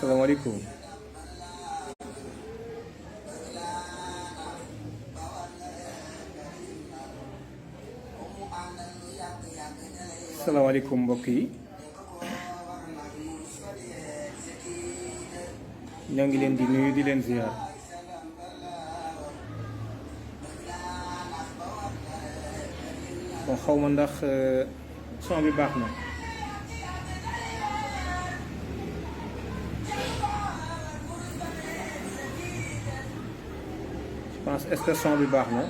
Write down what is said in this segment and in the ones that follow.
salaamaaleykum. salaamaaleykum mbokk yi. ñoo ngi leen di nuyu di leen ziar. bon xaw ma ndax son bi baax na. je pense est-ce que son bi baax na.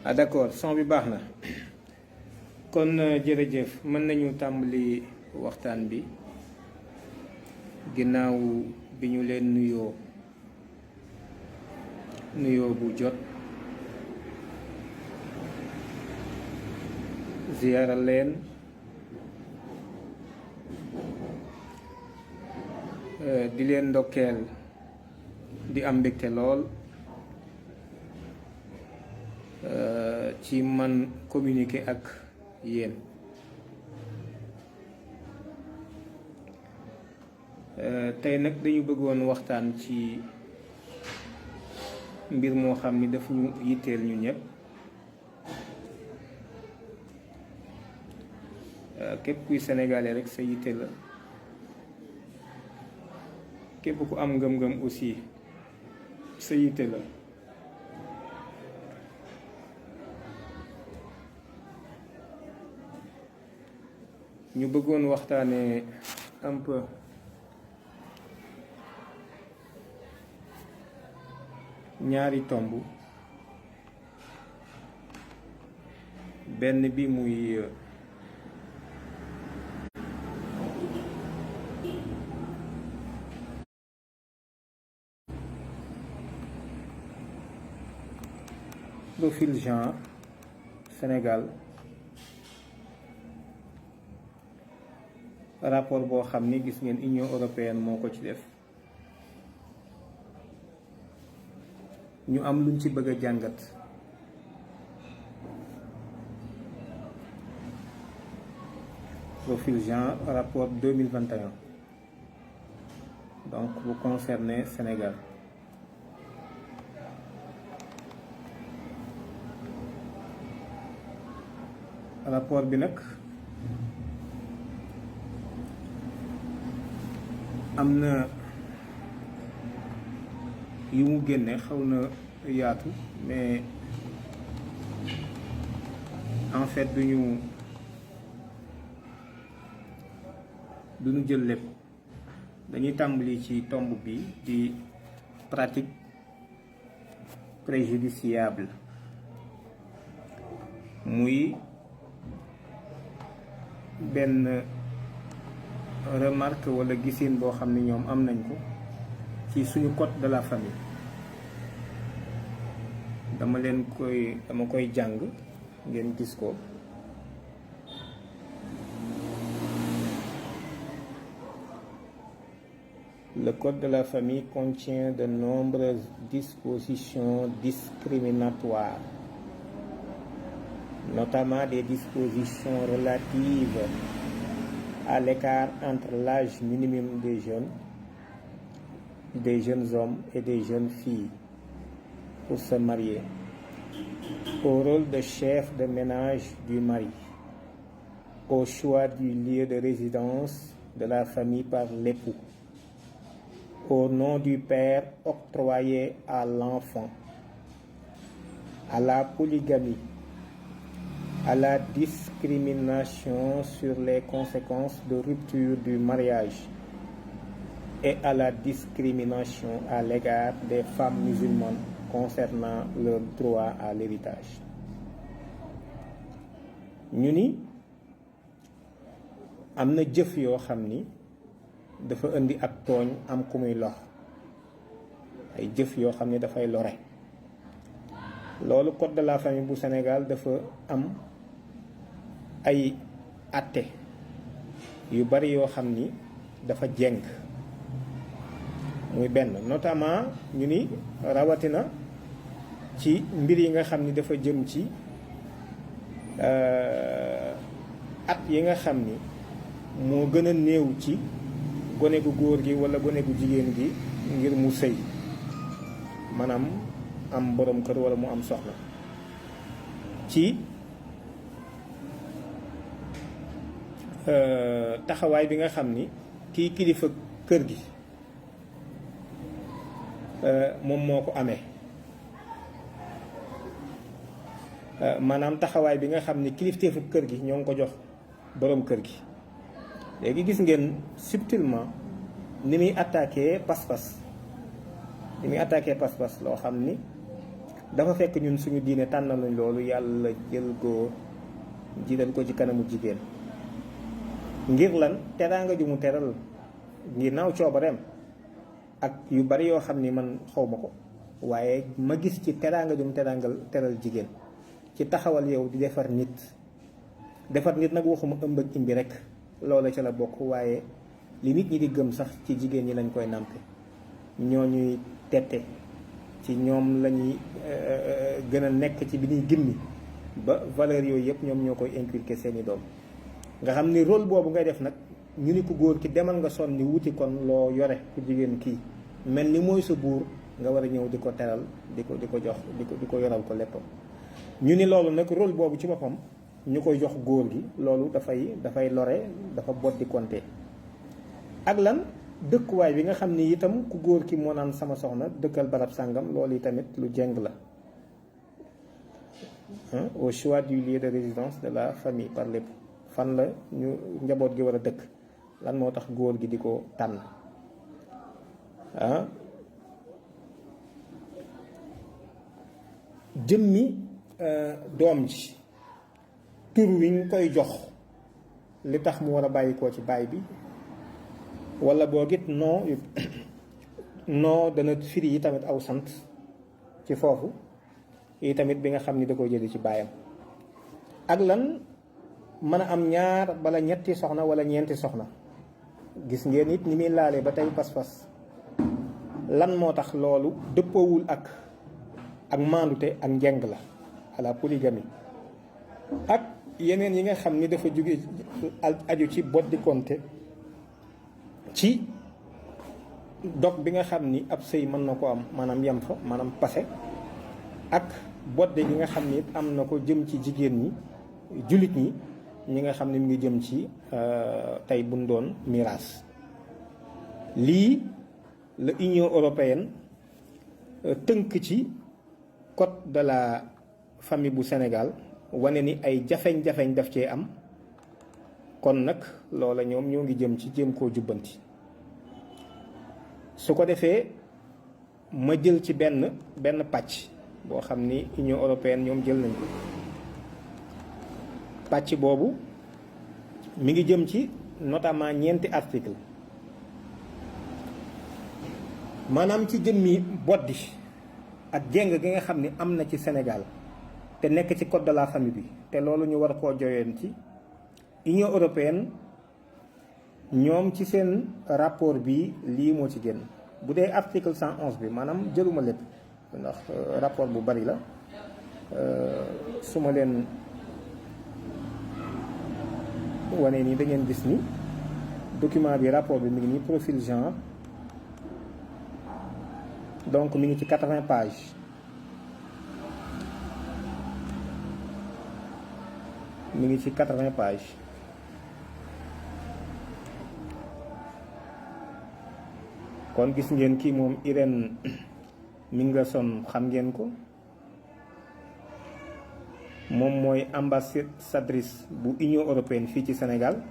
ah d'accord son bi baax na kon jërëjëf mën nañu tàmbali waxtaan bi ginnaaw bi ñu leen nuyoo bu jot ziyaara leen di leen ndokkeel di am mbégte lool ci man communiquer ak yéen tey nag dañu bëggoon waxtaan ci mbir moo xam ni daf ñu yitteel ñu ñëpp képp kuy sénégalais rek sa yitte la képp ku am ngëm-ngëm aussi sa yitte la ñu bëggoon waxtaanee un peu ñaari tomb benn bi muy profil genre Sénégal rapport boo xam ni gis ngeen Union européenne moo ko ci def ñu am luñ ci bëgg a jàngat profil genre rapport 2021 donc bu concerner Sénégal rapport bi nag am na yu mu génne xaw na yaatu mais en fait duñu jël lépp dañuy tàmbali ci tomb bi di pratique préjudiciable muy benn remarque wala gisin boo xam ne ñoom am nañ ko ci suñu code de la famille dama koy jàng ngeen gis ko le code de la famille contient de nombreuses dispositions discriminatoires, notamment des dispositions relatives à l'écart entre l'âge minimum des jeunes hommes et des jeunes filles pour se marier, au rôle de chef de ménage du mari, au choix du lieu de résidence de la famille par l'époux, au nom du père octroyé à l'enfant, à la polygamie, à la discrimination sur les conséquences de rupture du mariage et à la discrimination à l'égard des femmes musulmanes concernant leur droit à l'héritage. ñu ni am na jëf yoo xam ni dafa indi ak tooñ am ku muy lor ay jëf yoo xam ni dafay lore loolu code de la famille bu Sénégal dafa am ay àtte yu bari yoo xam ni dafa jeng muy benn notamment ñu ni rawatina ci mbir yi nga xam ni dafa jëm ci at yi nga xam ni moo gën a néew ci gone gu góor gi walla gone gu jigéen gi ngir mu sëy maanaam am borom kër walla mu am soxna ci taxawaay bi nga xam ni kii kilifa kër gi moom moo ko amee maanaam taxawaay bi nga xam ni kilifteefu kër gi ñoo ngi ko jox borom kër gi léegi gis ngeen subtilement ni muy attaqué pas-pas loo xam ni dafa fekk ñun suñu diine tànnal nañ loolu yàlla jël ko jiital ko ci kanamu jigéen ngir lan teraanga ju mu teral ngir naaw coobareem ak yu bari yoo xam ni man xaw ma ko waaye ma gis ci teraanga ju mu teral jigéen ci taxawal yow di defar nit nag waxuma ëmb ak imbi rek loola ca la bokk waaye li nit ñi di gëm sax ci jigéen ñi lañ koy nàmpe ñoo ñuy tette ci ñoom lañuy gën a nekk ci bi ñuy gimmi ba valeur yooyu yëpp ñoom ñoo koy inculquer seeni doom nga xam ni rôle boobu ngay def nag ñu ni ku góor ki demal nga sonn ni wuti kon loo yore ku jigéen kii mel ni mooy sa buur nga war a ñëw di ko teral di ko jox di ko yoral ko léppam ñu ni loolu nag rôle boobu ci boppam ñu koy jox góor gi loolu dafay lore dafa bot di konte ak lan dëkkuwaay bi nga xam ni itam ku góor ki moo naan sama soxna dëkkal barab sàngam loolu yi tamit lu jeng la au choix du lieu de résidence de la famille par l'époux fan la ñu njaboot gi war a dëkk lan moo tax góor gi di ko tànn jëmmi doom ji tur wi ñu koy jox li tax mu war a bàyyi koo ci baay bi walla boo git non dana firi yi tamit aw sant ci foofu yi tamit bi nga xam ni da ko jëli ci baayam ak lan mën a am ñaar bala ñetti soxna walla ñeenti soxna gis ngeen it ni muy laalee ba tey pas-pas lan moo tax loolu dëppoowul ak maandute ak njeng la à la polygamie ak yeneen yi nga xam ni dafa jóge aju ci boddi konte ci dog bi nga xam ni ab sëy mën na ko am maanaam yem fa maanaam passé ak bodde gi nga xam ni it am na ko jëm ci jigéen ñi jullit ñi nga xam ne mu ngi jëm ci tey buñ doon miraas lii la Union européenne tënk ci code de la famille bu Sénégal wane ni ay jafeñ-jafeñ daf cee am kon nag loola ñoom ñoo ngi jëm ci jéem koo jubbanti su ko defee ma jël ci benn pàcc boo xam ni Union européenne ñoom jël nañ ko pàcc boobu mi ngi jëm ci notamment ñeenti article maanaam ci jëmmi boddi ak jéng gi nga xam ni am na ci Sénégal te nekk ci code de la famille bi te loolu ñu war koo joyeen ci Union européenne ñoom ci seen rapport bi lii moo ci génn bu dee article 111 bi maanaam jëluma lépp ndax rapport bu bari la su ma leen wane nii da ngeen gis ni document bi rapport bi mi ngi nii profil genre donc mi ngi ci 80 pages mi ngi ci 80 pages kon gis ngeen kii moom Irène Mingerson xam ngeen ko moom mooy ambassadrice bu Union européenne fii ci Sénégal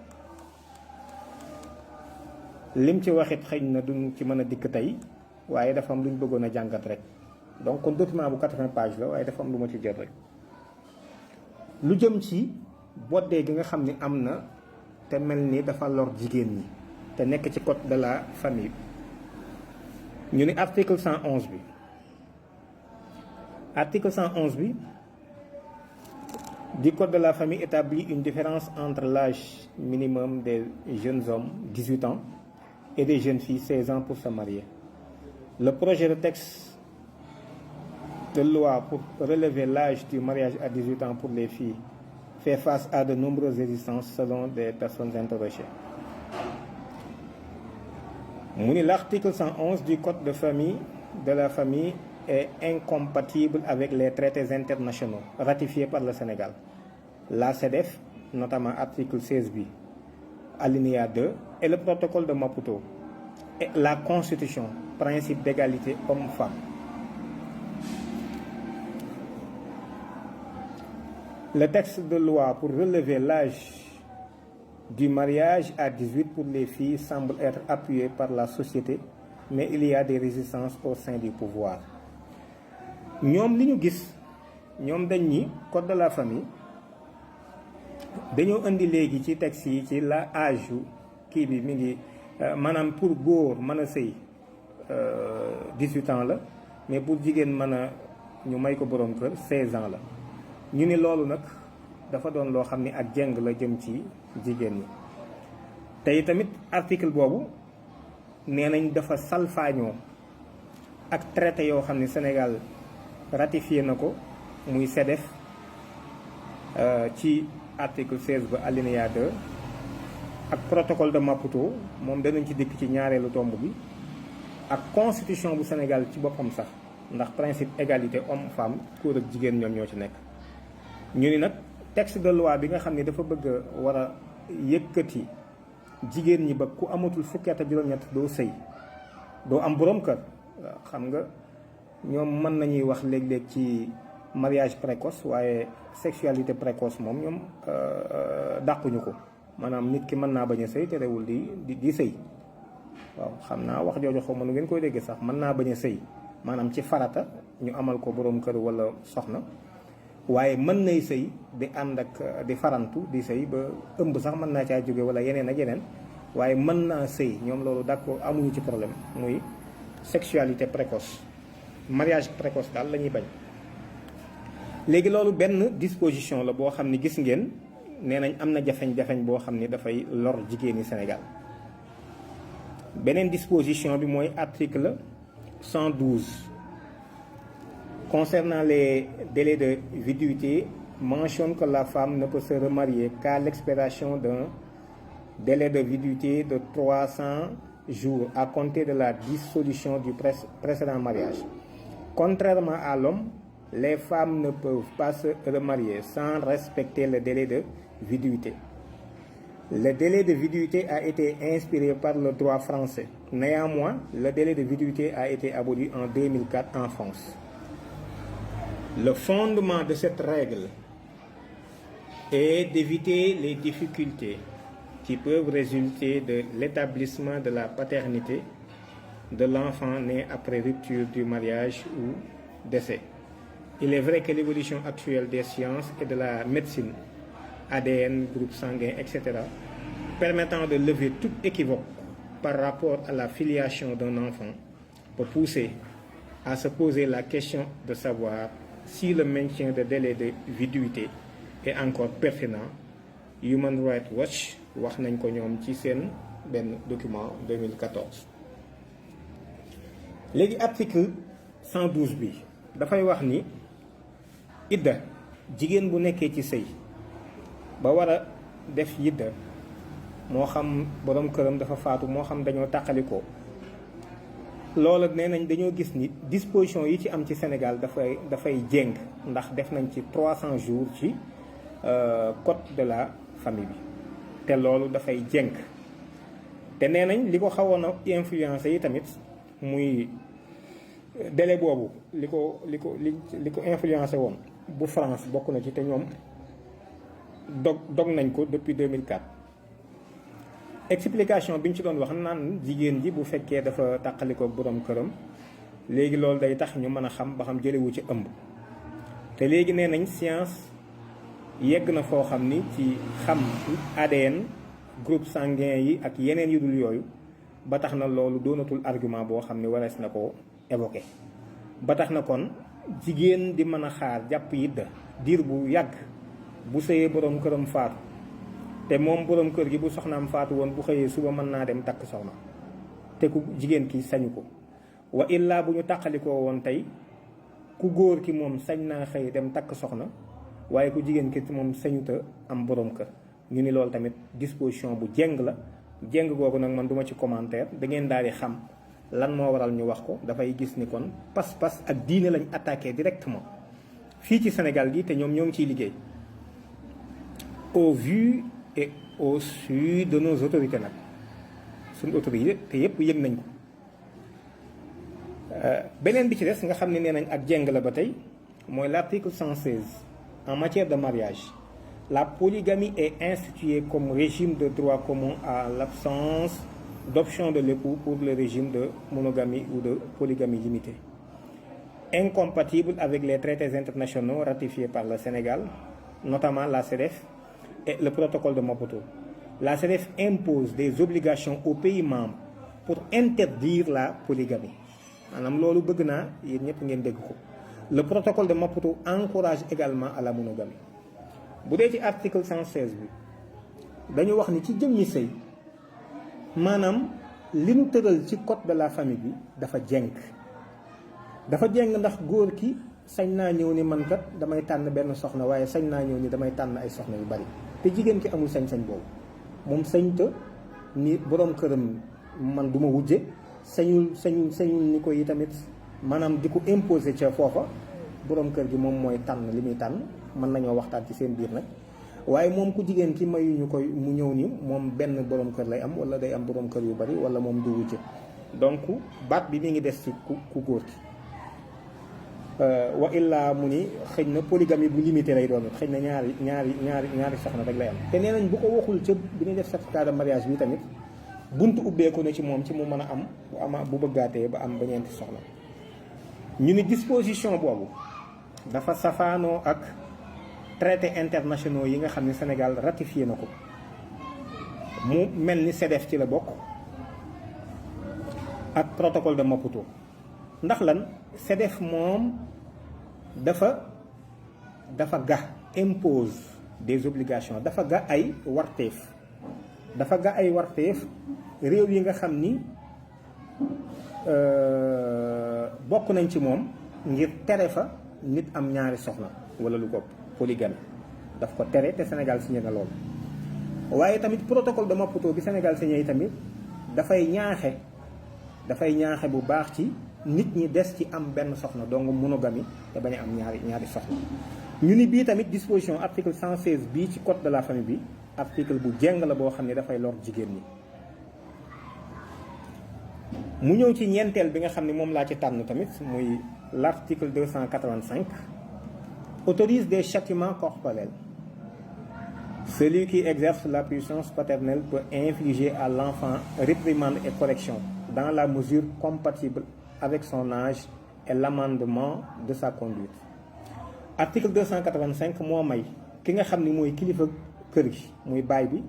lim ci waxit xëy na duñ ci mën a dikk tey waaye dafa am lu ñu bëggoon a jàngat rek donc kon document bu 80 pages la waaye dafa am lu ma ci jot rek lu jëm ci boddee gi nga xam ni am na te mel ni dafa lor jigéen ñi te nekk ci code de la famille ñu ni article 111 bi article 111 bi du code de la famille établit une différence entre l'âge minimum des jeunes hommes 18 ans et des jeunes filles 16 ans pour se marier. Le projet de texte de loi pour relever l'âge du mariage à 18 ans pour les filles fait face à de nombreuses résistances selon des personnes interrogées. L'article 111 du Code de la famille est incompatible avec les traités internationaux ratifiés par le Sénégal. La CEDEF, notamment article 16b, alinéa 2, et le protocole de Maputo, et la Constitution, principe d'égalité homme-femme. Le texte de loi pour relever l'âge du mariage à 18 pour les filles semble être appuyé par la société, mais il y a des résistances au sein du pouvoir. ñoom li ñu gis ñoom dañ ni code de la famille dañoo indi léegi ci texte yi ci la âge yu kii bi mi ngi maanaam pour góor mën a sëy 18 ans la mais pour jigéen mën a ñu may ko borom kër 16 ans la ñu ni loolu nag dafa doon loo xam ni ak jeng la jëm ci jigéen ñi tey tamit article boobu nee nañ dafa salfaañoo ak traité yoo xam ni Sénégal ratifié na ko muy CEDEF ci article 16 ba alinéa 2 ak protocole de Maputo moom danañ ci dikk ci ñaareelu tomb bi ak constitution bu Sénégal ci boppam sax ndax principe égalité homme-femme góor ak jigéen ñoom ñoo ci nekk. ñu ni nag texte de loi bi nga xam ne dafa bëgg a war a yëkkati jigéen ñi ba ku amatul fukki at ak juróom-ñett doo sëy doo am borom kër xam nga. ñoom mën nañuy wax léeg-léeg ci mariage précoce waaye sexualité précoce moom ñoom dàquñu ko maanaam nit ki mën naa bañ a sëy te rewul di sëy waaw xam naa wax jooju xaw ma nu ngeen koy déggee sax mën naa bañ a sëy maanaam ci farata ñu amal ko borom kër wala soxna waaye mën nay sëy di ànd ak di farantu di sëy ba ëmb sax mën naa caa jóge wala yeneen ak yeneen waaye mën naa sëy ñoom loolu d'accord amuñu ci problème muy sexualité précoce mariage précoce daal la ñuy bañ léegi loolu benn disposition la boo xam ne gis ngeen nee nañ am na jafeñ-jafeñ boo xam ne dafay lor jigéeni Sénégal beneen disposition bi mooy article 112 concernant les délais de viduité mentionne que la femme ne peut se remarier qu'à l'expiration d'un délai de viduité de 300 jours à compter de la dissolution du précédent mariage. Contrairement à l'homme, les femmes ne peuvent pas se remarier sans respecter le délai de viduité. Le délai de viduité a été inspiré par le droit français. Néanmoins, le délai de viduité a été aboli en 2004 en France. Le fondement de cette règle est d'éviter les difficultés qui peuvent résulter de l'établissement de la paternité de l'enfant né après rupture du mariage ou décès. Il est vrai que l'évolution actuelle des sciences et de la médecine, ADN, groupe sanguin, etc., permettant de lever tout équivoque par rapport à la filiation d'un enfant, peut pousser à se poser la question de savoir si le maintien de délai de viduité est encore pertinent. Human Rights Watch wax nañ ko ñoom ci seen benn document 2014. léegi article 112 bi dafay wax ni idda jigéen bu nekkee ci sëy ba war a def yidda moo xam borom këram dafa faatu moo xam dañoo tàqalikoo loola nee nañ dañoo gis ni disposition yi ci am ci Sénégal dafay jéng ndax def nañ ci 300 jours ci code de la famille bi te loolu dafay jéng te nee nañ li ko xawoon a influencé yi tamit muy délai boobu li ko influencé woon bu France bokk na ci te ñoom dog nañ ko depuis 2004. explication bi ñu ci doon wax naan jigéen ji bu fekkee dafa tàqalikoo borom këram léegi loolu day tax ñu mën a xam ba xam jëlewu ci ëmb te léegi nee nañ science yegg na foo xam ni ci xam ADN groupe sanguin yi ak yeneen yu dul yooyu ba tax na loolu doonatul argument boo xam ne warees na ko évoqué. ba tax na kon jigéen di mën a xaar jàpp yidda diir bu yàgg bu sëyee borom këram faatu te moom borom kër gi bu soxnaam faatu woon bu xëyee suba mën naa dem takk soxna te ku jigéen ki sañu ko. wa illaa bu ñu tàqalikoo woon tey ku góor ki moom sañ naa xëy dem takk soxna waaye ku jigéen ki moom sañuta am borom kër. ñu ni loolu tamit disposition bu jeng la. jeng googu nag man duma ci commentaire da ngeen daal di xam lan moo waral ñu wax ko. dafay gis ni kon pas-pas ak diine lañ attaqué directement fii ci Sénégal gi te ñoom ñoo ngi ciy liggéey au vu et au su de nos autorités nag suñu autorités te yëpp yëg nañ ko. beneen bi ci des nga xam ne nee nañ ak jeng la ba tey mooy l'article 116 en matière de mariage. La polygamie est instituée comme régime de droit commun à l'absence d'option de l'époux pour le régime de monogamie ou de polygamie limitée. Incompatible avec les traités internationaux ratifiés par le Sénégal, notamment la CEDEF et le protocole de Maputo. La CEDEF impose des obligations aux pays membres pour interdire la polygamie. maanaam loolu bëgg naa yéen ñëpp ngeen dégg ko. Le protocole de Maputo encourage également à la monogamie. bu dee ci article 116 bi dañu wax ni ci jëmmi sëy maanaam li ñu tëral ci code de la famille bi dafa jeng ndax góor ki sañ naa ñëw ni man kat damay tànn benn soxna waaye sañ naa ñëw ni damay tànn ay soxna yu bari te jigéen ki amul sañ-sañ boobu moom sañta ni borom këram man du ma wujje sañul ni ko yi tamit maanaam di ko imposer ca foofa borom kër gi moom mooy tànn li muy tànn. mën nañoo waxtaan ci seen biir nag waaye moom ku jigéen ki mayuñu koy mu ñëw ni moom benn borom kër lay am wala day am borom kër yu bari wala moom du wujje donc baat bi mi ngi des ci ku góor ki. wa illaa mu ni xëy na polygamie bu limité lay doon xëy na ñaari soxna rek lay am. te nee nañ bu ko waxul ca bi ñuy def certificat de mariage bi tamit buntu ubbeeku na ci moom ci mu mën a am bu bëggaatee ba am ba ñeenti soxna. ñu ni disposition boobu dafa safaanoo ak traités internationaux yi nga xam ne Sénégal ratifié na ko mu mel ni CEDEF ci la bokk ak protocole de Maputo. ndax lan CEDEF moom dafa ga impose des obligations dafa ga ay warteef réew yi nga xam ni bokk nañ ci moom ngir tere fa nit am ñaari soxna wala lu ko polygamie daf ko tere te Sénégal signé na loolu. waaye tamit protocole de Maputo bi Sénégal signé yi tamit dafay ñaaxe bu baax ci nit ñi des ci am benn soxna donc monogamie te bañ a am ñaari soxna. ñu ni bii tamit disposition article 116 bii ci code de la famille bi article bu jeng la boo xam ne dafay lor jigéen ñi. mu ñëw ci ñeenteel bi nga xam ne moom laa ci tànn tamit muy l'article 285 autorise des châtiments corporels. Celui qui exerce la puissance paternelle peut infliger à l'enfant réprimande et correction dans la mesure compatible avec son âge et l'amendement de sa conduite. Article 285 moo may ki nga xam ni mooy kilifa kër gi muy baay bi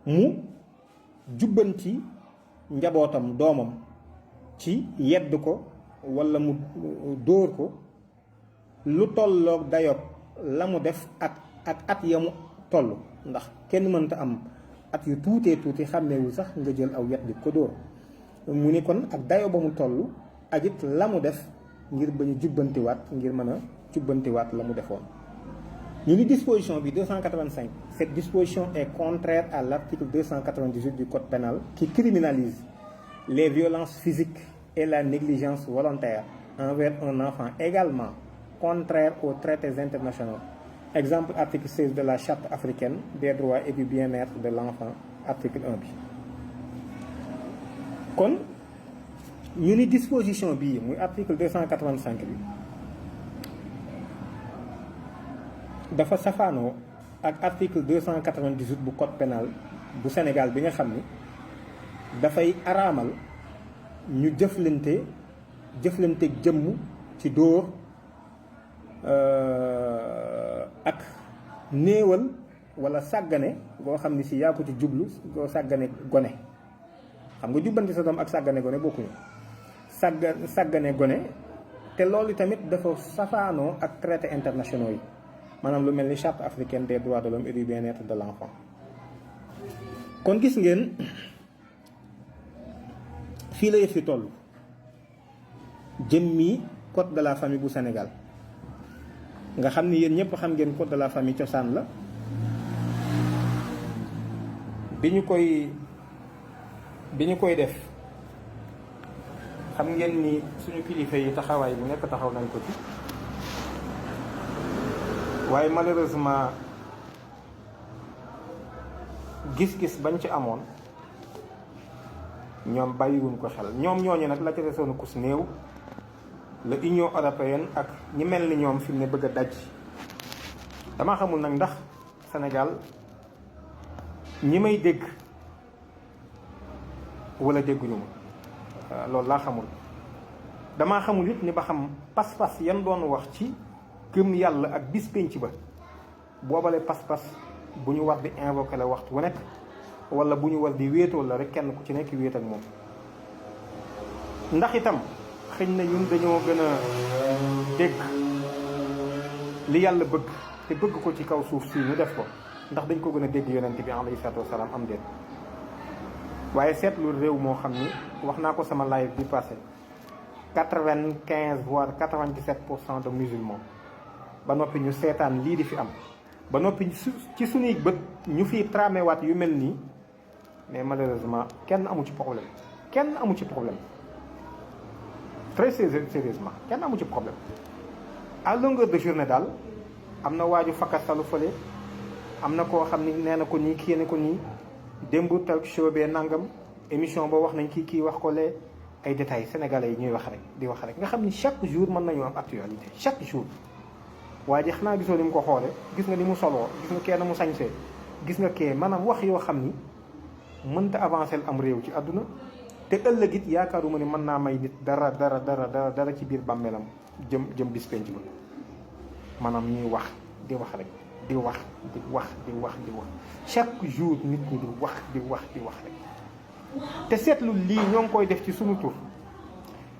mu jubbanti njabootam doomam ci yedd ko walla mu dóor ko lu tolloog dayoog la mu def ak at ya mu toll ndax kenn mënta am at yu tuutee tuuti xàmmeewul sax nga jël aw yet di ko dóor mu ni kon ak dayo ba mu toll ak it la mu def ngir bañ a jubbantiwaat ngir mën a jubbantiwaat la mu defoon. ñu ni disposition bi 285 cette disposition est contraire à l'article 298 du code pénal qui criminalise les violences physiques et la négligence volontaire envers un enfant, également contraire aux traités internationaux. Exemple, article 16 de la Charte africaine des droits et du bien-être de l'enfant, article 1 bi. kon ñu ni disposition bii muy article 285 bi dafa safaanoo ak article 298 bu code pénal bu Sénégal bi nga xam ni dafay araamal ñu jëflante jëmm ci dóor ak néewal wala sàggane goo xam ni si yaa ko ci jublu goo sàggane gone. xam nga jubbanti sa doom ak sàggane gone bokkuñu sàggane gone te loolu tamit dafa safaanoo ak traités internationaux yi maanaam lu mel ni charte africaine des droits de l'homme et du bien-être de l'enfant. kon gis ngeen fii la yëf fi toll jëmmi code de la famille bu Sénégal nga xam ni yéen ñëpp xam ngeen code de la famille cosaan la bi ñu koy def xam ngeen ni suñu kilifa yi taxawaay bu nekk taxaw nañ ko ci waaye malheureusement gis-gis bañ ci amoon ñoom bàyyiwuñ ko xel ñoom ñooñu nag la ca desoon kus néew la Union européenne ak ñi mel ni ñoom fi mu ne bëgg a daj dama xamul nag ndax Sénégal ñi may dégg wala dégguñu ma loolu laa xamul damaa xamul it ni ba xam pas-pas yan doon wax ci gëm yàlla ak bis pénc ba boobale pas-pas bu ñu war di invoquer la waxtu wu nekk wala bu ñu war di wéetoo la rek kenn ku ci nekk wéet ak moom ndax itam xëy na ñun dañoo gën a dégg li yàlla bëgg te bëgg ko ci kaw suuf si ñu def ko ndax dañ ko gën a dégg yonent bi alayhi salaatu wasalaam am déet waaye seetlu réew moo xam ni wax naa ko sama live bi passé 95 voire 97% de musulmans ba noppi ñu seetaan lii di fi am ba noppi ci suñuy bët ñu fiy tramé waat yu mel nii mais malheureusement kenn amu ci problème très sérieusement kenn amu ci problème à longueur de journée daal am na waaju fakkastalu fële am na koo xam ni nee na ko nii kii ne ko nii démb talk show bee nangam émission ba wax nañ kii wax ko lee ay détails sénégalais yi ñuy wax rek di wax rek nga xam ni chaque jour mën nañu am actualité chaque jour waaye ji xanaa gisoo ni mu ko xoole gis nga ni mu soloo gis nga kenn mu sañsee gis nga kee maanaam wax yoo xam ni mënta avancer am réew ci àdduna te ëllëg it yaakaaruma ni mën naa may nit dara ci biir bàmmeelam jëm bis penc ba maanaam ñuy wax di wax rek di wax chaque jour nit ñi di wax rek te seetlu lii ñoo ngi koy def ci sunu tur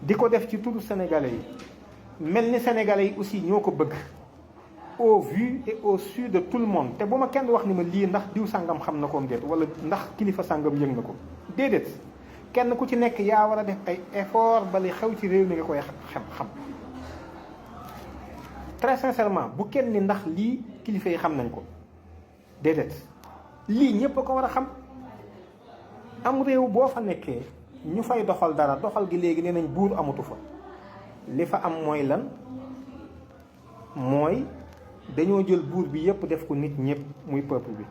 di ko def ci turu sénégalais yi mel ni sénégalais yi aussi ñoo ko bëgg au vu et au su de tout le monde te bu ma kenn wax ni ma lii ndax diw sàngam xam na koom déet wala ndax kilifa sàngam yëg na ko déedéet kenn ku ci nekk yaa war a def ay effort ba li xew ci réew mi nga koy xam très sincèrement bu kenn ni ndax lii kilifa yi xam nañ ko déedéet lii ñépp a ko war a xam am réew boo fa nekkee ñu fay doxal dara doxal gi léegi nee nañ buur amatu fa li fa am mooy lan mooy dañoo jël buur bi yépp def ko nit ñépp muy peuple bi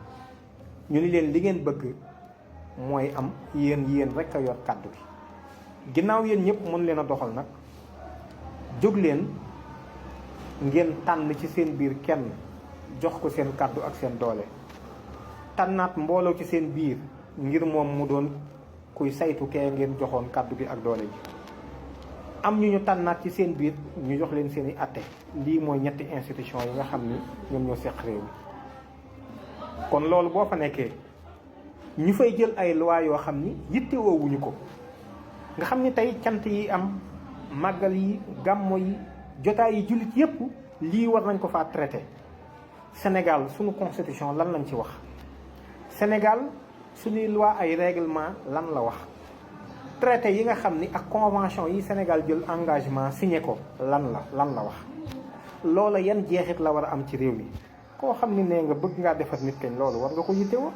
ñu ni leen li ngeen bëgg mooy am yéen rek a yor kàddu bi ginnaaw yéen ñëpp mën leen a doxal nag jóg leen ngeen tànn ci seen biir kenn jox ko seen kàddu ak seen doole tànnaat mbooloo ci seen biir ngir moom mu doon kuy saytu kee ngeen joxoon kàddu gi ak doole ji am ñu tànnaat ci seen biir ñu jox leen seen i atte lii mooy ñetti institution yi nga xam ni ñoom ñoo seq réew mi kon loolu boo fa nekkee ñu fay jël ay loi yoo xam ni yittewoowuñu ko nga xam ni tey cant yi am màggal yi gàmmo yi jotaay yi jullit yépp lii war nañ ko faa traité Sénégal suñu constitution lan lañ ci wax Sénégal suñuy loi ay règlement lan la wax traité yi nga xam ni ak convention yi Sénégal jël engagement signé ko lan la wax loola yan jeexit la war a am ci réew mi koo xam ni nee nga bëgg ngaa defar nit kañ loolu war nga ko yittewoo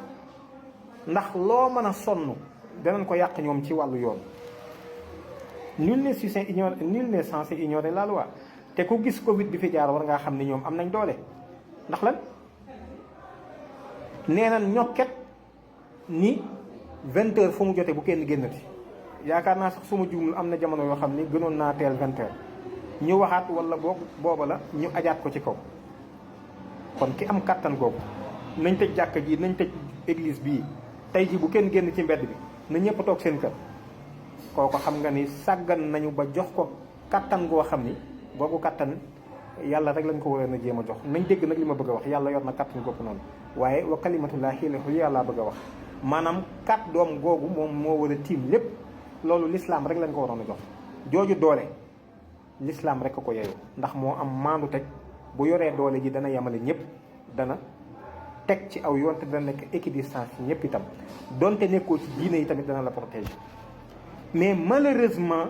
ndax loo mën a sonn danañ ko yàq ñoom ci wàllu yoon nul n'est censé ignorer la loi te ku gis Covid bi fi jaar war ngaa xam ni ñoom am nañ doole ndax lan nee nañ ñokket ni 20 heures fu mu jotee bu kenn génnati yaakaar naa sax suma juumul am na jamono yoo xam ni gënoon naa teel 20 heures ñu waxaat wala booba la ñu ajaat ko ci kaw kon ki am kàttan googu nañ tëj jàkka ji nañ tëj église bii tey ji bu kenn génn ci mbedd bi na ñëpp toog seen kër kooku xam nga ni sàggan nañu ba jox ko kàttan goo xam ni boobu kàttan yàlla rek lañ ko waroon a jéem a jox nañ dégg nag li ma bëgg a wax yàlla yor na kàttan gopp noonu waaye wa kalimatullahi hiya al-ulya laa bëgg a wax maanaam kat doom googu moom moo war a tiim lépp loolu l'islam rek lañ ko waroon a jox jooju doole l'islam rek a ko yeyoo ndax moo am maandu teg bu yoree doole ji dana yemale ñëpp dana teg ci aw yoon te dana nekk équidistance ci ñëpp itam donte nekkoo ci diine yi tamit dana la protéger mais malheureusement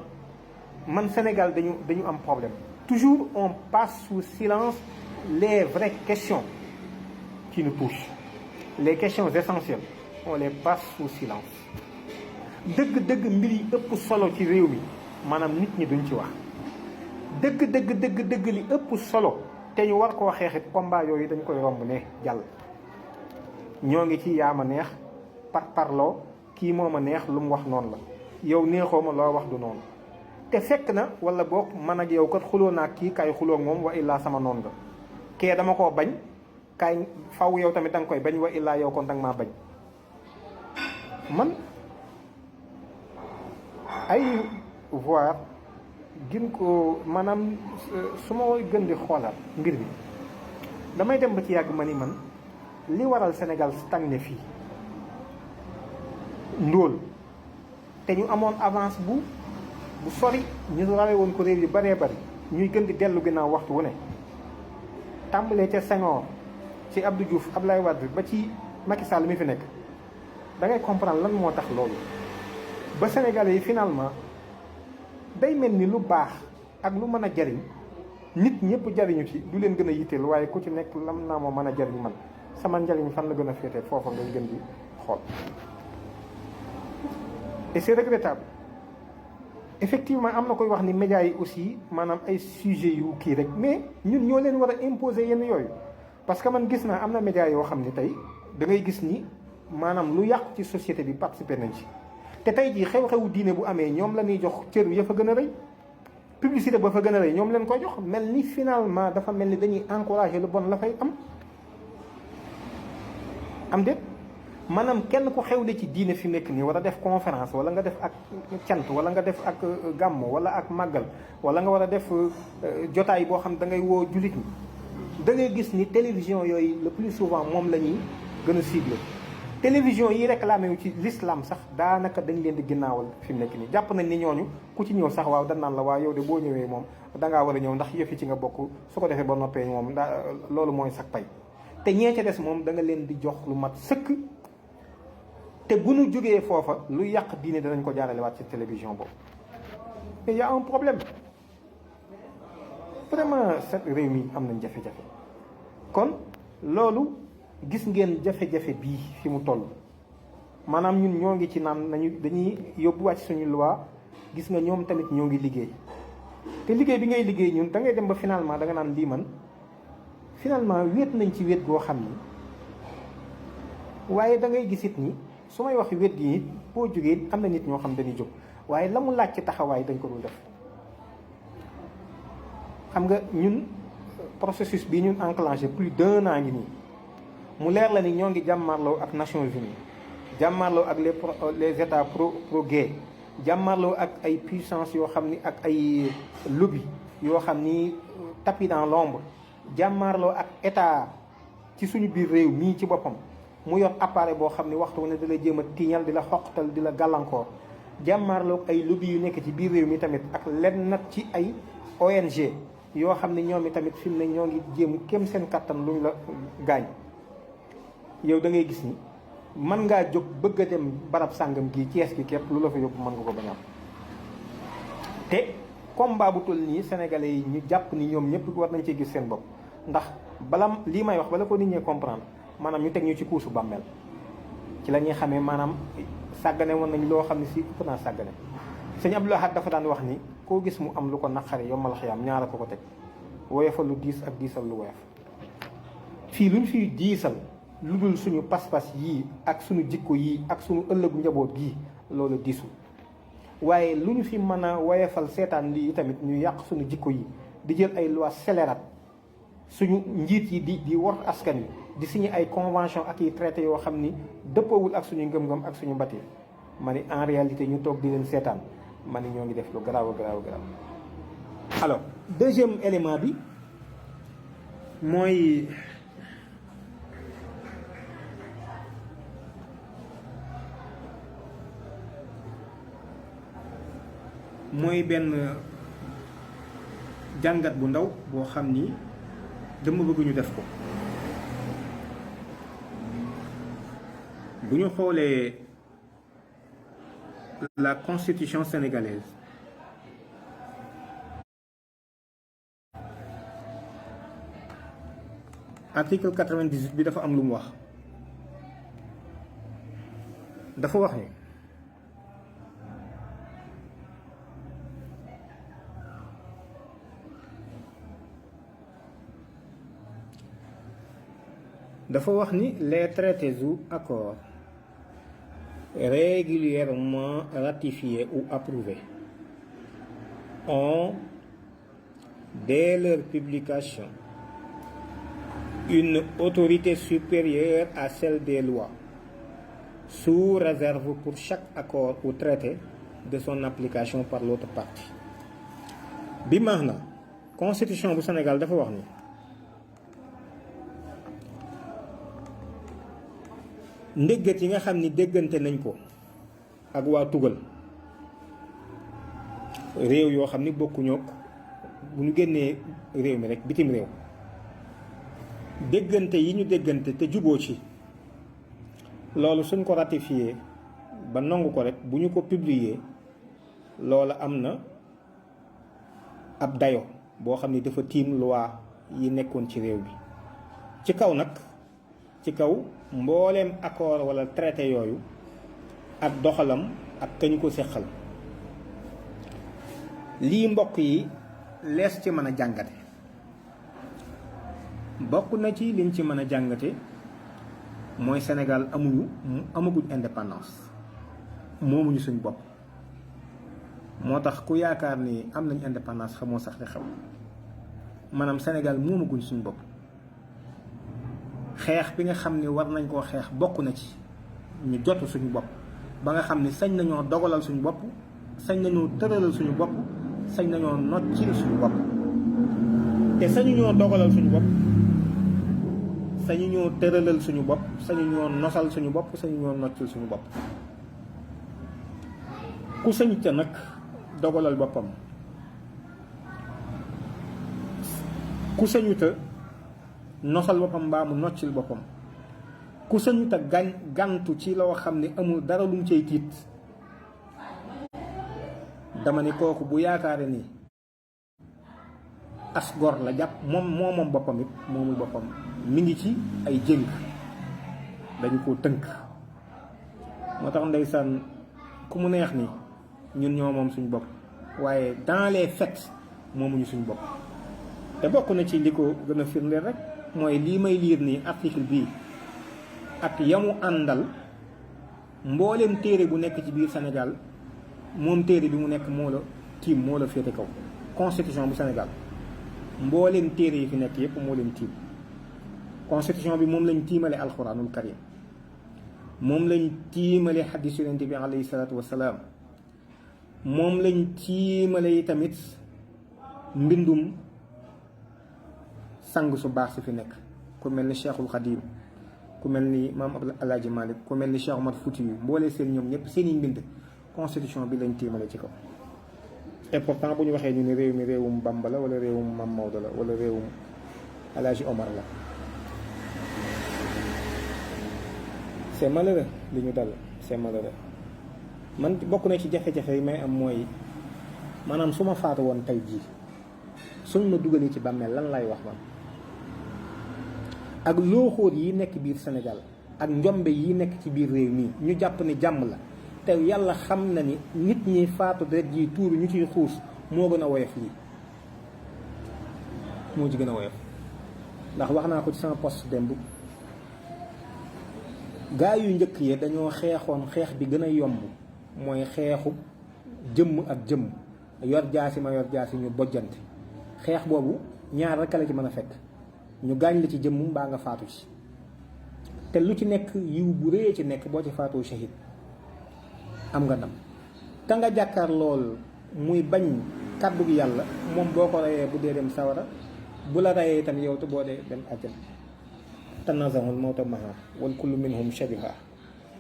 man Sénégal dañu am problème toujours on passe sous silence les vraies questions qui nous touchent les questions essentielles on les passe sous silence dëgg-dëgg mbir yi ëpp solo ci réew mi maanaam nit ñi duñ ci wax dëgg li ëpp solo te ñu war koo xeexit combat yooyu dañ koy romb ne jàll ñoo ngi ci yaama neex parloo kii moo ma neex lu mu wax noonu la yow neexoo ma loo wax du noonu te fekk na wala boog man ak yow kat xuloo naa kii kaay xuloo moom wa illaa sama noonu nga kee dama koo bañ kaay faw yow tamit da nga koy bañ wa illaa yow kon da nga maa bañ man ay voir gin ko maanaam su ma gën di xoolaat mbir bi damay dem ba ci yàgg ma ni man li waral Sénégal stagné fii ndóol te ñu amoon avance bu sori ñu rawe woon ko réew yu bëree bëri ñuy gën di dellu ginnaaw waxtu wu ne tàmbalee ca Senghor ci Abdou Diouf Abdoulaye Wade ba ci Macky Sall mi fi nekk da ngay comprendre lan moo tax loolu ba Sénégalais yi finalement day mel ni lu baax ak lu mën a jariñ nit ñëpp jariñu ci du leen gën a yitteel waaye ku ci nekk lam naa moo mën a jariñ man sama njariñ fan la gën a féete foofa ngay gën di xool et c'est regrettable effectivement am na koy wax ni médias yi aussi maanaam ay sujets yu kii rek mais ñun ñoo leen war a imposer yenn yooyu parce que man gis naa am na médias yoo xam ni tey da ngay gis ni maanaam lu yàqu ci société bi participer nañ ci te tey jii xew-xewu diine bu amee ñoom la ñuy jox cër ya fa gën a rëy publicité ba fa gën a rëy ñoom leen ko jox mel ni finalement dafa mel ni dañuy encourager lu bon la fay am déet maanaam kenn ku xewle ci diine fi nekk nii war a def conférence wala nga def ak cant wala nga def ak gàmmo wala ak màggal wala nga war a def jotaay boo xam da ngay woo jullit ñi da ngay gis ni télévision yooyu le plus souvent moom la ñuy gën a ciblé télévision yi réclamé wu ci l'islam sax daanaka dañ leen di ginnaawal fi mu nekk nii jàpp nañ ni ñooñu ku ci ñëw sax waaw dañ naan la waaw yow de boo ñëwee moom dangaa war a ñëw ndax yëf yi ci nga bokk su ko defee ba noppee moom loolu mooy sax pay te ñee ca des moom da nga leen di jox lu mat sëkk te bu nu jógee foofa lu yàq diine danañ ko jaarale waat ci télévision boobu mais y a un problème vraiment set réew mi am nañ jafe-jafe kon loolu gis ngeen jafe-jafe bii fi mu toll maanaam ñun ñoo ngi ci naan nañu dañuy yóbbuwaat suñu loi gis nga ñoom tamit ñoo ngi liggéey te liggéey bi ngay liggéey ñun da ngay dem ba finalement da nga naan lii man finalement wéet nañ ci wéet goo xam ni waaye da ngay gisit ni su may wax wét gi boo jógee am na nit ñoo xam dañuy jóg waaye la mu laaj ci taxawaay dañ ko dul def xam nga ñun processus bi ñun enclenché plus d'1 an ngi nii mu leer la ni ñoo ngi jàmmarloo ak Nations Unies jàmmarloo ak les états pro-gay jàmmarloo ak ay puissance yoo xam ni ak ay lobby yoo xam ni tapis dans l'ombre jàmmarloo ak état ci suñu biir réew mii ci boppam mu yor appareil boo xam ne waxtu ne di la jéem a tiiñal di la xoqtal di la gàllankoor jàmmaarloog ay lobby yu nekk ci biir réew mi tamit ak lenn nag ci ay ONG yoo xam ne ñoom i tamit fi mu ne ñoo ngi jéem kem seen kattan luñ la gaañ yow da ngay gis ni mën ngaa jóg bëgg a dem barab sàngam gii Cees gi képp lu la fa yóbbu mën nga ko bañ a am te combat bu toll nii sénégalais yi ñu jàpp ni ñoom ñëpp war nañ cee gis seen bopp ndax bala lii may wax bala ko nit ñee comprendre maanaam ñu teg ñu ci kuusu bàmmeel ci la ñuy xamee maanaam sàggane woon nañ loo xam ne si ëpp naa sàggane sëñ Abdou Lahad dafa daan wax ni koo gis mu am lu ko naqare yombal xiyaam ñaara ko teg woyofal lu diis ak diisal lu woyof fii luñ fiy diisal lu dul suñu pas-pas yii ak suñu jikko yii ak suñu ëllëgu njaboot gii loolu diisul waaye lu ñu fi mën a woyofal seetaan lii tamit ñu yàq suñu jikko yi di jël ay lois scélérates suñu njiit yi di war askan wi di signé ay convention ak yi traité yoo xam ni dëppoowul ak suñu ngëm-ngëm ak suñu mbati ma ni en réalité ñu toog di leen seetaan ma ni ñoo ngi def lu garaaw a garaaw a garaaw alors deuxième élément bi mooy benn jàngat bu ndaw boo xam ni dama bëgg ñu def ko. bu ñu xoolee la constitution sénégalaise article 98 bi dafa am lu mu wax. dafa wax ni les traités ou accords régulièrement ratifiés ou approuvés ont, dès leur publication, une autorité supérieure à celle des lois, sous réserve pour chaque accord ou traité de son application par l'autre partie. bi maana constitution bu Sénégal dafa wax ni ndéggat yi nga xam ni déggante nañ ko ak waa tugal réew yoo xam ni bokkuñoo bu ñu génnee réew mi rek bitim réew déggante yi ñu déggante te juboo ci loolu suñ ko ratifié ba nangu ko rek bu ñu ko publier loolu am na ab dayo boo xam ni dafa tiim loi yi nekkoon ci réew bi ci kaw nag ci kaw mbooleem accord wala traité yooyu ak doxalam ak kañu ko séqal lii mbokk yi lees ci mën a jàngate bokk na ci liñ ci mën a jàngate mooy Sénégal amaguñ indépendance moomuñu suñ bopp moo tax ku yaakaar ni am nañ indépendance xamoo sax li xew maanaam Sénégal moomaguñ suñ bopp xeex bi nga xam ni war nañ koo xeex bokk na ci ñu jotu suñu bopp ba nga xam ni sañ nañoo dogalal suñu bopp sañ nañoo tëralal suñu bopp sañ nañoo noccil suñu bopp te sañu ñoo dogalal suñu bopp sañu ñoo tëralal suñu bopp sañu ñoo nosal suñu bopp sañu ñoo noccil suñu bopp ku sañu ca nag dogalal boppam ku sañu ta nosal boppam mbaa mu noccil boppam ku sañu ta gàntu ci loo xam ne amul dara lu mu cay tiit dama ni kooku bu yaakaare ni as gor la jàpp moom boppam it moomul boppam mi ngi ci ay jëng dañu ko tënk moo tax ndeysaan ku mu neex ni ñun ñoo moom suñu bopp waaye dans les faits moomuñu suñu bopp te bokk na ci li ko gën a firndeel rek mooy lii may liir nii article bii ak yamu àndal mbooleem téere bu nekk ci biir Sénégal moom téere bi mu nekk moo la tiim moo la féete kaw constitution bu Sénégal mbooleem téere yi fi nekk yépp moo leen tiim constitution bi moom lañ tiimale alxuraanul karim moom lañ tiimale xadiis yonent bi alayhi salaatu wassalaam moom lañ tiimale tamit mbindum sang su baax si fi nekk ku mel ni Cheikhul Khadim ku mel ni maam Alaaji Malik ku mel ni Cheikh Omar Fouti yu mboolee seen ñoom ñëpp seeni mbind constitution bi lañ tiimale ci kaw et pourtant bu ñu waxee ñu ne réew mi réewum Bamba la wala réewum Mam Maodo la wala réewum Alaaji Omar la c'est malheureux li ñu dal c'est malheureux man bokk na ci jafe-jafe yi may am mooy maanaam su ma faatu woon tey jii suñ ma dugalee ci bàmmeel lan lay wax man ak looxóor yi nekk biir Sénégal ak njombe yi nekk ci biir réew mii ñu jàpp ni jàmm la te yàlla xam na ni nit ñi faatu deret ji tuuru ñu ciy xuus moo gën a woyof lii moo ci gën a woyof ndax wax naa ko ci sama poste démb gaa yu njëkk yi dañoo xeexoon xeex bi gën a yomb mooy xeexu jëmm ak jëmm yor jaasi ma yor jaasi ñu bojjante xeex boobu ñaar rekk la ci mën a fekk ñu gaañ la ci jëmm mbaa nga faatu ci te lu ci nekk yiw bu rëy ci nekk boo ci faatoo shahid am nga ndam te nga jàkkaar lool muy bañ kàddu gi yàlla moom boo ko reyee bu dee dem sawara bu la rayee itam yow te boo dee dem àjjana tanazahul mawta maha wal kullu minhum shabiha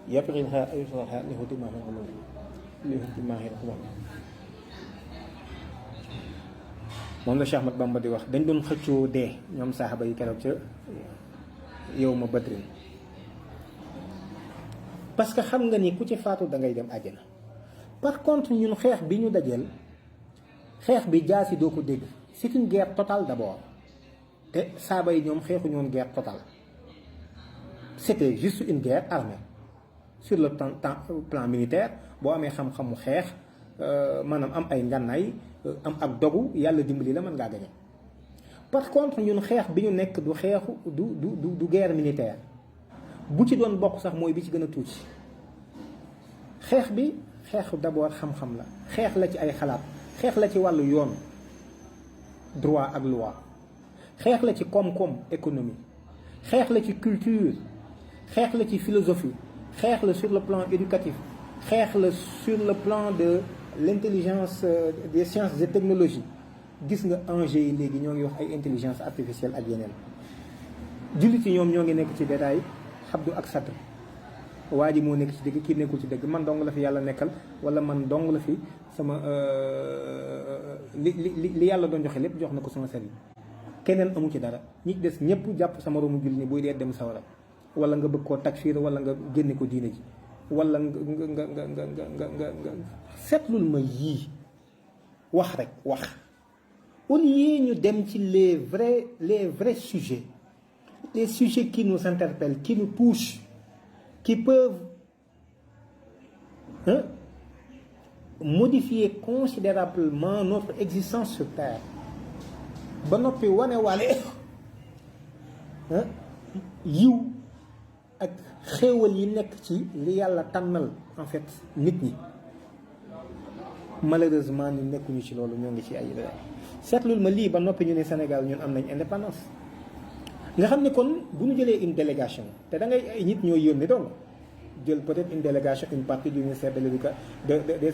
yabghiha ayuha li hudimahum li hudimahum moom la Cheikh Ahmad Bamba di wax dañ doon xëccoo dee ñoom saxaaba yi keroog ca yow ma badrin parce que xam nga ni ku ci faatu da ngay dem àjjana. Par contre ñun xeex bi ñu dajeel xeex bi jaasi doo ko dégg c'est une guerre totale d'abord te saaba yi ñoom xeexuñu woon guerre totale c'était juste une guerre armée sur le plan militaire boo amee xam-xamu xeex maanaam am ay ngànnaay am ak dogu yàlla dimbali la mën ngaa gañe. Par contre ñun xeex bi ñu nekk du xeexu du guerre militaire bu ci doon bokk sax mooy bi ci gën a tuuti xeex bi xeexu d'abord xam-xam la xeex la ci ay xalaat xeex la ci wàllu yoon droit ak loi xeex la ci koom-koom économie xeex la ci culture xeex la ci philosophie xeex la sur le plan éducatif xeex la sur le plan de l'intelligence des sciences et technologies gis nga enjeux yi léegi ñoo ngi wax ay intelligence artificielle ak yeneen jullit yi ñoom ñoo ngi nekk ci détail xabdu ak satr waa ji moo nekk ci dëgg kii nekkul ci dëgg man dong la fi yàlla nekkal wala man dong la fi sama li yàlla doon joxe lépp jox na ko sama sëriñ keneen amu ci dara ñi des ñëpp jàpp sama romu julli ni buy dee dem sawara wala nga bëgg koo takfiir wala nga génne ko diine ji wala nga seetlul ma yii wax rek wax au lieu ñu dem ci les vrais sujets les sujets qui nous interpellent qui nous touchent qui peuvent modifier considérablement notre existence sur terre ba noppi wane wale yiw ak xéewal yi nekk ci li yàlla tànnal en fait nit ñi malheureusement ñu nekkuñu ci loolu ñoo ngi ci ay seetlul ma lii ba noppi ñu ne Sénégal ñun am nañ indépendance nga xam ne kon bu ñu jëlee une délégation te da ngay ay nit ñoo yónni donc jël peut-être une délégation une partie du ministère de l'éducation des